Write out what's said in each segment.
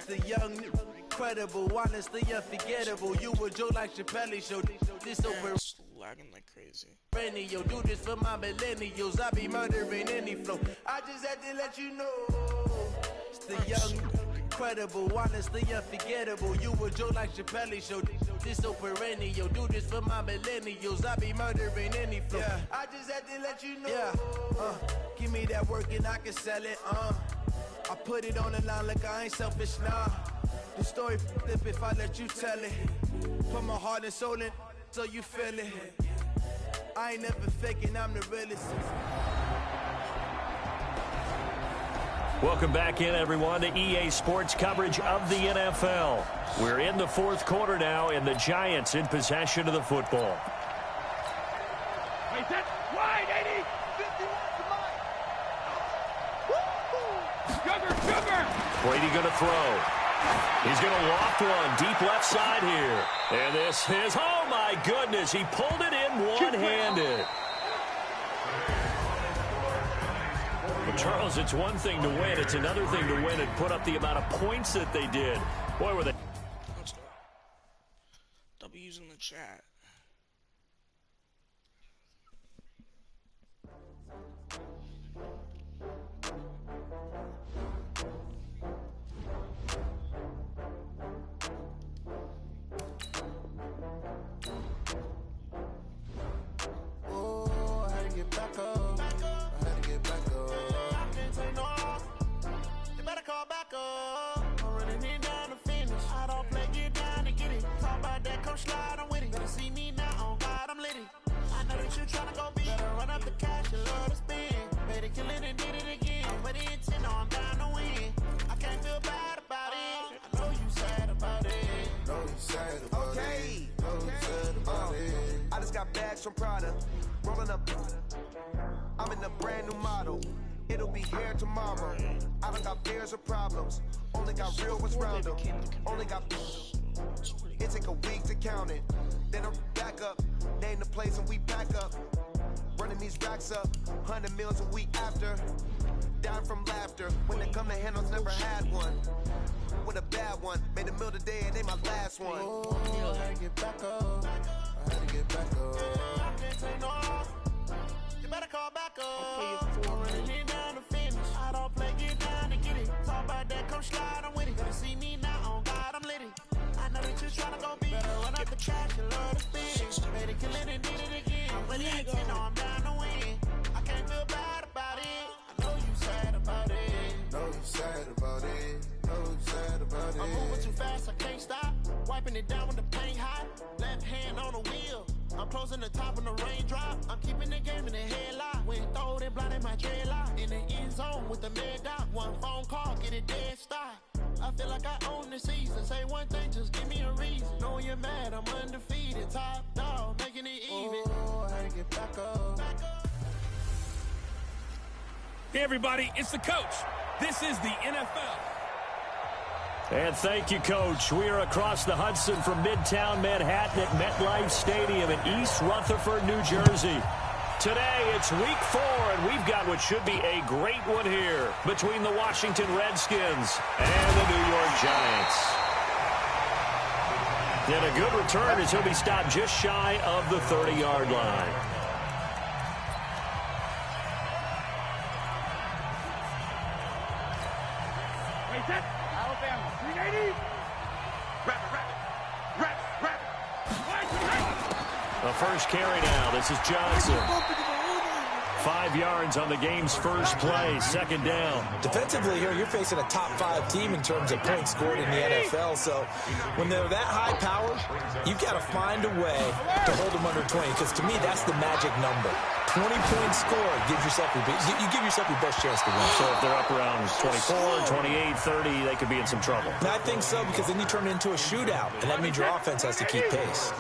The young, incredible, honestly unforgettable. You a joke like Chappelle Show. This over. Lagging like crazy. Yo, do this for my millennials. I be murdering any flow. I just had to let you know. It's the young, incredible, honestly unforgettable. You a joke like Chappelle Show. This so perennial. Do this for my millennials. I be murdering any flow. Yeah. I just had to let you know. Yeah. Give me that work and I can sell it. I put it on the line like I ain't selfish, nah. The story flip if I let you tell it. Put my heart and soul in so you feel it. I ain't never faking, I'm the realest. Welcome back in, everyone, to EA Sports coverage of the NFL. We're in the fourth quarter now, and the Giants in possession of the football. Wait, that's wide, 80! 51 Sugar! Brady going to throw. He's going to loft one deep left side here. And this is, oh my goodness, he pulled it in one-handed. Well, Charles, it's one thing to win. It's another thing to win and put up the amount of points that they did. Boy, were they. W's in the chat. Slide, I'm with it. Better see me now, on God, I'm lit it. I know that you tryna go big. Better run up the cash, you love to spend. Better kill it and did it again. But the intent, no, I'm down to win. I can't feel bad about it. I know you sad about it. Know you sad about it. Know you sad about it. I just got bags from Prada. Rolling up. I'm in a brand new model. It'll be here tomorrow. I don't got fears or problems. Only got real ones round them. Only got. It take a week to count it. Then I'm back up. Name the place and we back up. Running these racks up. 100 meals a week after. Down from laughter. When they come to handles, never had one. With a bad one. Made a meal today and they my last one. Oh, I had to get back up. I had to get back up. I can't take no off. You better call back up. I'm running it down to finish. I don't play, get down and get it. Talk about that, come slide, I'm with it. Better see me now, on God, I'm lit it. I know that you tryna go big. Better run up the cash, you love to spend. Better kill it and did it again. But it ain't know I'm down to win. I can't feel bad about it. I know you sad about it. Know you sad about it. Know you sad about it. I'm moving too fast, I can't stop. Wiping it down when the paint hot. Left hand on the wheel. I'm closing the top when the raindrop. I'm keeping the game in the headlock. When throwed and blinded my dreadlock. In the end zone with the mad dot. One phone call, get it dead stop. I feel like I own the season. Say one thing, just give me a reason. Knowing you're mad, I'm undefeated. Top dog, making it even. Oh, I had to get back up. Hey, everybody, it's the coach. This is the NFL. And thank you, Coach. We are across the Hudson from Midtown Manhattan at MetLife Stadium in East Rutherford, New Jersey. Today, it's week 4, and we've got what should be a great one here between the Washington Redskins and the New York Giants. And a good return as he'll be stopped just shy of the 30-yard line. Wait, that's Alabama. 380. The first carry now. This is Johnson. 5 yards on the game's first play. Second down. Defensively here, you're facing a top 5 team in terms of points scored in the NFL. So when they're that high powered, you've got to find a way to hold them under 20. Because to me, that's the magic number. 20-point score gives yourself you give yourself your best chance to win. So if they're up around 24, 28, 30, they could be in some trouble. And I think so, because then you turn it into a shootout, and that means your offense has to keep pace.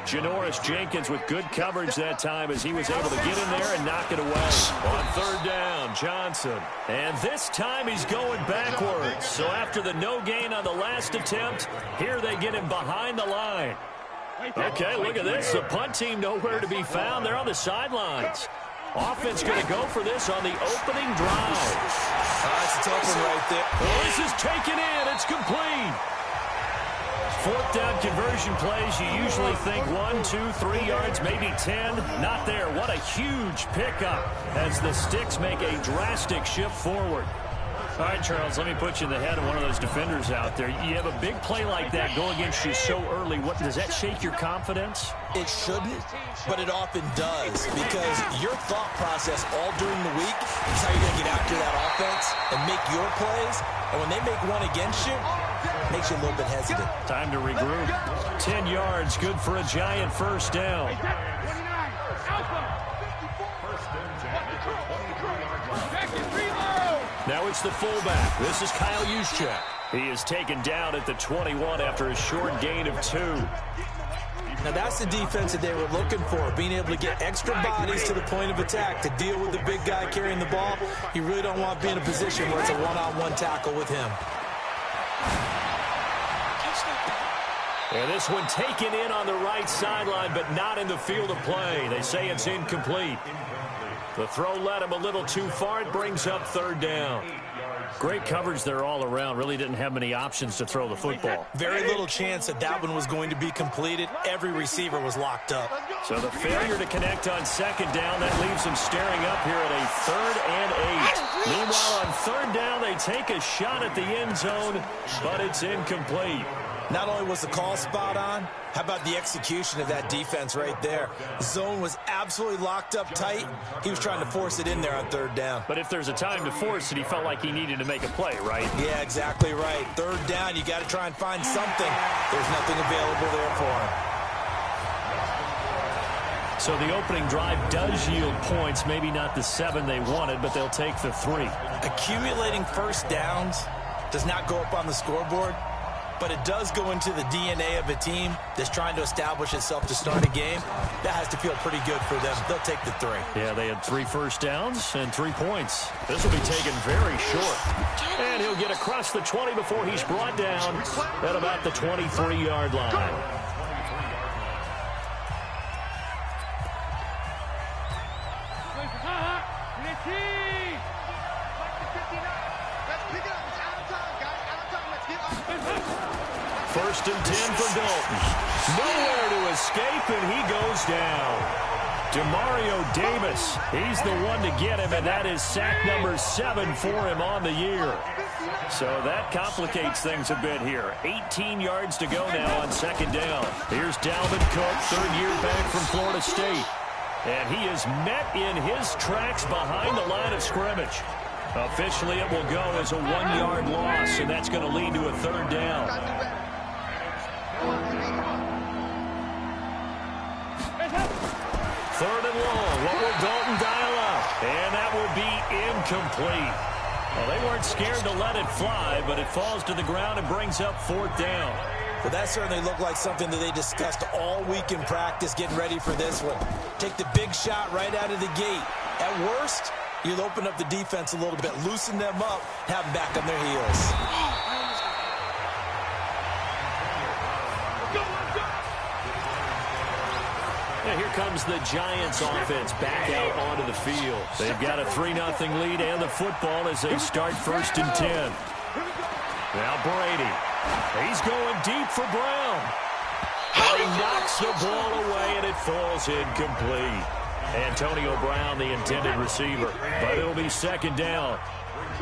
Janoris Jenkins with good coverage that time as he was able to get in there and knock it away. On third down, Johnson. And this time he's going backwards. So after the no gain on the last attempt, here they get him behind the line. Okay, look at this. The punt team nowhere to be found. They're on the sidelines. Offense going to go for this on the opening drive. That's a tough one right there. Oh, this is taken in. It's complete. Fourth down conversion plays, you usually think 1, 2, 3 yards, maybe 10. Not there. What a huge pickup as the Sticks make a drastic shift forward. All right, Charles, let me put you in the head of one of those defenders out there. You have a big play like that go against you so early. What does that shake your confidence? It shouldn't, but it often does, because your thought process all during the week is how you're going to get after that offense and make your plays. And when they make one against you, it makes you a little bit hesitant. Time to regroup. 10 yards, good for a Giant first down. Now it's the fullback. This is Kyle Juszczyk. He is taken down at the 21 after a short gain of 2. Now that's the defense that they were looking for, being able to get extra bodies to the point of attack to deal with the big guy carrying the ball. You really don't want to be in a position where it's a one-on-one tackle with him. And this one taken in on the right sideline, but not in the field of play. They say it's incomplete. The throw led him a little too far. It brings up third down. Great coverage there all around. Really didn't have many options to throw the football. Very little chance that that one was going to be completed. Every receiver was locked up. So the failure to connect on second down, that leaves him staring up here at a 3rd and 8. Meanwhile, on third down, they take a shot at the end zone, but it's incomplete. Not only was the call spot on, how about the execution of that defense right there? The zone was absolutely locked up tight. He was trying to force it in there on third down. But if there's a time to force it, he felt like he needed to make a play, right? Yeah, exactly right. Third down, you got to try and find something. There's nothing available there for him. So the opening drive does yield points, maybe not the 7 they wanted, but they'll take the 3. Accumulating first downs does not go up on the scoreboard, but it does go into the DNA of a team that's trying to establish itself to start a game. That has to feel pretty good for them. They'll take the 3. Yeah, they had 3 first downs and 3 points. This will be taken very short. And he'll get across the 20 before he's brought down at about the 23-yard line. First and 10 for Dalton. Nowhere to escape, and he goes down. Demario Davis, he's the one to get him, and that is sack number 7 for him on the year. So that complicates things a bit here. 18 yards to go now on second down. Here's Dalvin Cook, 3rd year back from Florida State. And he is met in his tracks behind the line of scrimmage. Officially, it will go as a 1-yard loss, and that's going to lead to a 3rd down. 3rd and long. What will Dalton dial up? And that will be incomplete. Well, they weren't scared to let it fly, but it falls to the ground and brings up 4th down. Well, that certainly looked like something that they discussed all week in practice, getting ready for this one. Take the big shot right out of the gate. At worst, you'll open up the defense a little bit, loosen them up, have them back on their heels. And here comes the Giants offense back out onto the field. They've got a 3-0 lead and the football as they start 1st and 10. Now Brady. He's going deep for Brown. And he knocks the ball away and it falls incomplete. Antonio Brown, the intended receiver. But it'll be 2nd down.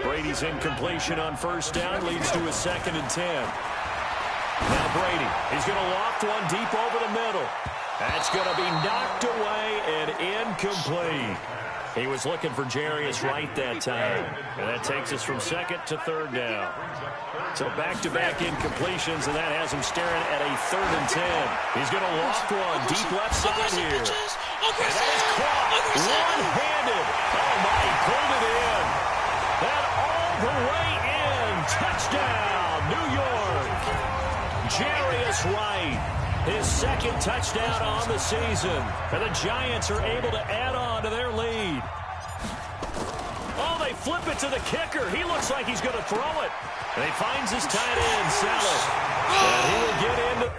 Brady's incompletion on 1st down leads to a 2nd and 10. Now Brady. He's going to loft one deep over the middle. That's going to be knocked away and incomplete. He was looking for Jarius Wright that time. And that takes us from 2nd to 3rd down. So back-to-back incompletions, and that has him staring at a 3rd and 10. He's going to loft one deep left side here. And that is caught one-handed. Oh, my, he pulled it in. That all the way in. Touchdown, New York. Jarius Wright. His 2nd touchdown on the season. And the Giants are able to add on to their lead. Oh, they flip it to the kicker. He looks like he's going to throw it. And he finds his tight end, Saleh. And he will get into...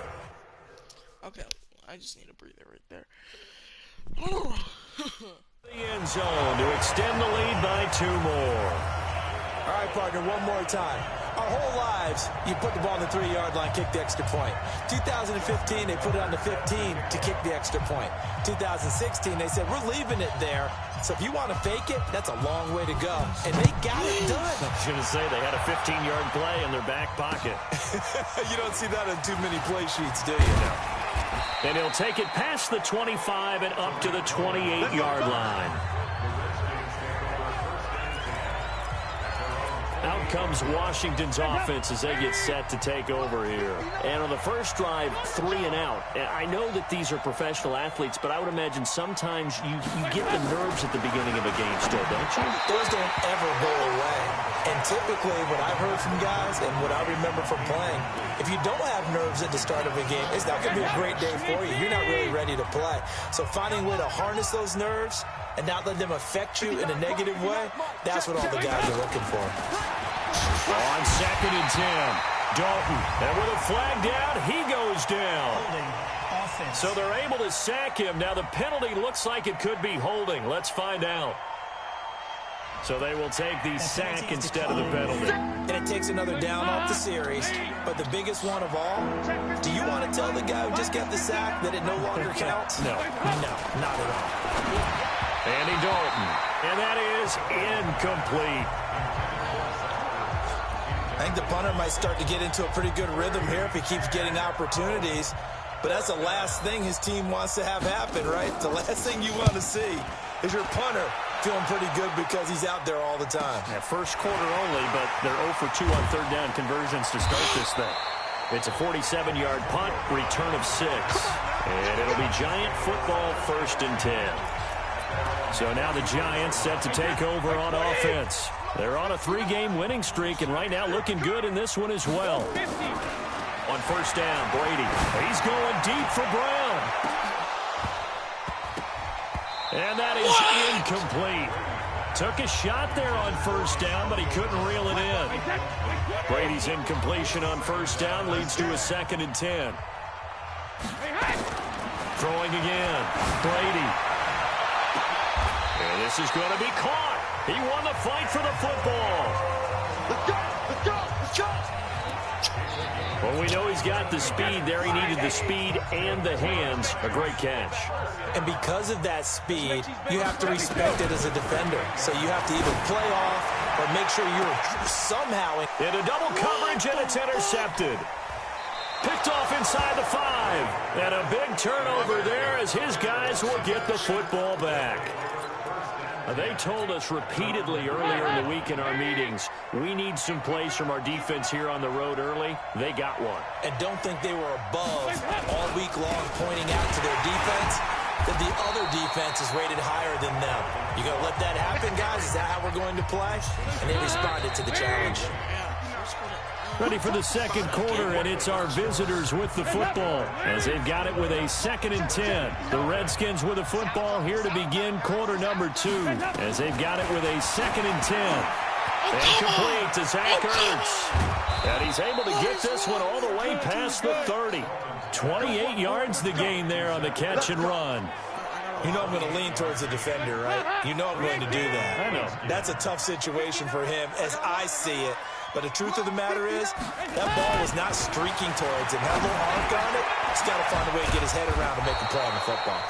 Okay, I just need a breather right there. The end zone to extend the lead by 2 more. All right, partner, one more time. Our whole lives, you put the ball on the 3-yard line, kick the extra point. 2015, they put it on the 15 to kick the extra point. 2016, they said, we're leaving it there. So if you want to fake it, that's a long way to go. And they got it done. I was going to say they had a 15-yard play in their back pocket. You don't see that on too many play sheets, do you? No. And he'll take it past the 25 and up to the 28-yard line. Out comes Washington's offense as they get set to take over here. And on the first drive, 3 and out. And I know that these are professional athletes, but I would imagine sometimes you get the nerves at the beginning of a game still, don't you? Those don't ever go away. And typically what I've heard from guys and what I remember from playing, if you don't have nerves at the start of a game, it's not going to be a great day for you. You're not really ready to play. So finding a way to harness those nerves and not let them affect you in a negative way, that's what all the guys are looking for. On 2nd and 10, Dalton. And with a flag down, he goes down. So they're able to sack him. Now the penalty looks like it could be holding. Let's find out. So they will take the sack instead of the penalty. And it takes another down off the series. But the biggest one of all, do you want to tell the guy who just got the sack that it no longer counts? No. No, not at all. Andy Dalton. And that is incomplete. I think the punter might start to get into a pretty good rhythm here if he keeps getting opportunities. But that's the last thing his team wants to have happen, right? The last thing you want to see is your punter feeling pretty good because he's out there all the time. Yeah, first quarter only, but they're 0 for 2 on 3rd down conversions to start this thing. It's a 47-yard punt, return of 6. And it'll be Giant football 1st and 10. So now the Giants set to take over on offense. They're on a 3-game winning streak, and right now looking good in this one as well. On 1st down, Brady. He's going deep for Brown. And that is incomplete. Took a shot there on 1st down, but he couldn't reel it in. Brady's incompletion on 1st down leads to a 2nd and 10. Throwing again. Brady. And this is going to be caught. He won the fight for the football. Let's go! Let's go! Let's go! Well, we know he's got the speed there. He needed the speed and the hands. A great catch. And because of that speed, you have to respect it as a defender. So you have to either play off or make sure you're somehow into double coverage, and it's intercepted. Picked off inside the 5. And a big turnover there as his guys will get the football back. They told us repeatedly earlier in the week in our meetings, we need some plays from our defense here on the road early. They got one. And don't think they were above all week long pointing out to their defense that the other defense is rated higher than them. You going to let that happen, guys? Is that how we're going to play? And they responded to the challenge. Ready for the 2nd quarter, and it's our visitors with the football as they've got it with a 2nd and 10. The Redskins with the football here to begin quarter number 2 as they've got it with a 2nd and 10. And complete to Zach Ertz. And he's able to get this one all the way past the 30. 28 yards the gain there on the catch and run. You know I'm going to lean towards the defender, right? You know I'm going to do that. I know. That's a tough situation for him as I see it. But the truth of the matter is, that ball was not streaking towards him. Had a little arc on it. He's got to find a way to get his head around and make a play on the football.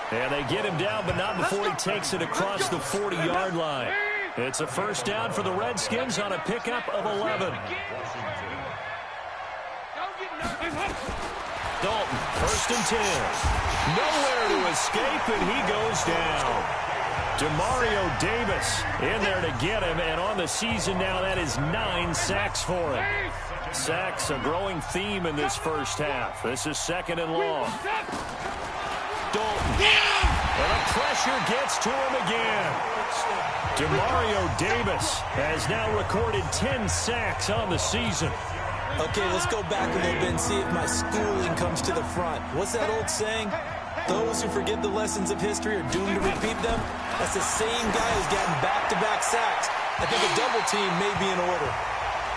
And they get him down, but not before he takes it across the 40-yard line. It's a 1st down for the Redskins on a pickup of 11. Dalton, 1st and 10. Nowhere to escape, and he goes down. Demario Davis in there to get him, and on the season now, that is 9 sacks for him. Sacks, a growing theme in this first half. This is 2nd and long. Dalton. And the pressure gets to him again. Demario Davis has now recorded 10 sacks on the season. Okay, let's go back a little bit and see if my schooling comes to the front. What's that old saying? Those who forget the lessons of history are doomed to repeat them. That's the same guy who's gotten back-to-back sacks. I think a double team may be in order.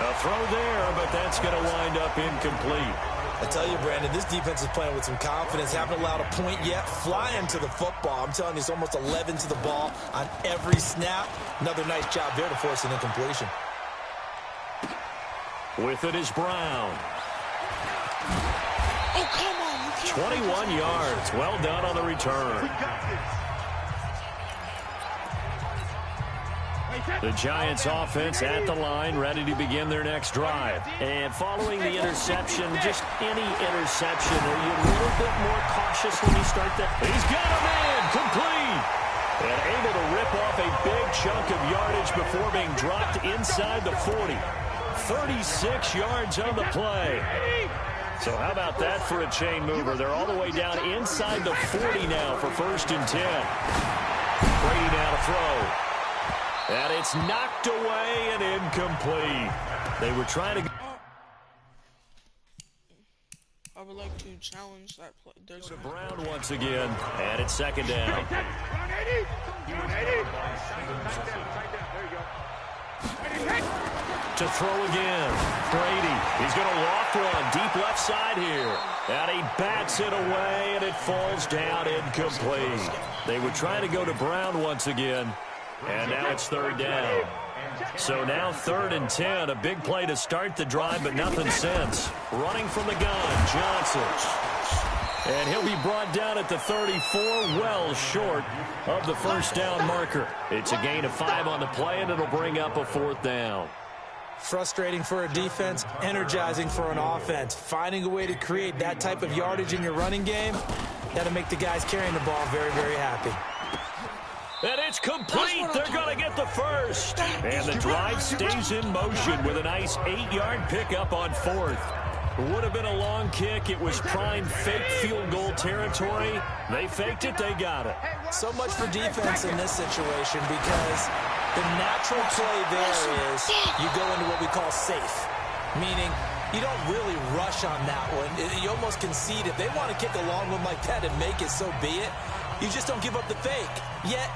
A throw there, but that's going to wind up incomplete. I tell you, Brandon, this defense is playing with some confidence. Haven't allowed a point yet. Flying to the football. I'm telling you, it's almost 11 to the ball on every snap. Another nice job there to force an incompletion. With it is Brown. Oh, come on. 21 yards. Well done on the return. The Giants offense at the line, ready to begin their next drive. And following the interception, just any interception, are you a little bit more cautious when you start that? He's got him in, complete. And able to rip off a big chunk of yardage before being dropped inside the 40. 36 yards on the play. So how about that for a chain mover? They're all the way down inside the 40 now for 1st and 10. Brady now to throw. And it's knocked away and incomplete. They were trying to... I would like to challenge that play. There's to Brown once again, and it's 2nd down. To throw again. Brady. He's going to loft one deep left side here. And he bats it away, and it falls down incomplete. They were trying to go to Brown once again. And now it's 3rd down. So now 3rd and 10. A big play to start the drive, but nothing since. Running from the gun, Johnson. And he'll be brought down at the 34, well short of the 1st down marker. It's a gain of 5 on the play, and it'll bring up a 4th down. Frustrating for a defense, energizing for an offense. Finding a way to create that type of yardage in your running game, that'll make the guys carrying the ball very, very happy. And it's complete. They're going to get the first. And the drive stays in motion with a nice 8-yard pickup on 4th. Would have been a long kick. It was prime fake field goal territory. They faked it. They got it. So much for defense in this situation because the natural play there is you go into what we call safe, meaning you don't really rush on that one. You almost concede. If they want to kick a long one like that and make it, so be it. You just don't give up the fake. Yet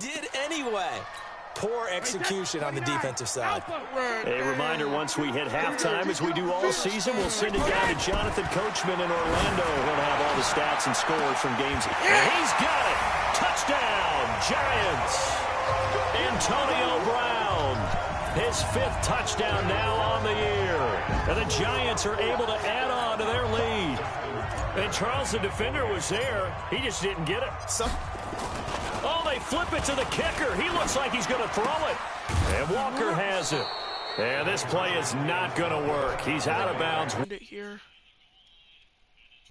did anyway. Poor execution on the defensive side. A reminder, once we hit halftime, as we do all season, we'll send it down to Jonathan Coachman in Orlando. He'll have all the stats and scores from games. And he's got it. Touchdown, Giants. Antonio Brown, his 5th touchdown now on the year. And the Giants are able to add on to their lead. And Charles, the defender, was there. He just didn't get it. Oh, they flip it to the kicker. He looks like he's going to throw it. And Walker has it. And this play is not going to work. He's out of bounds. Here.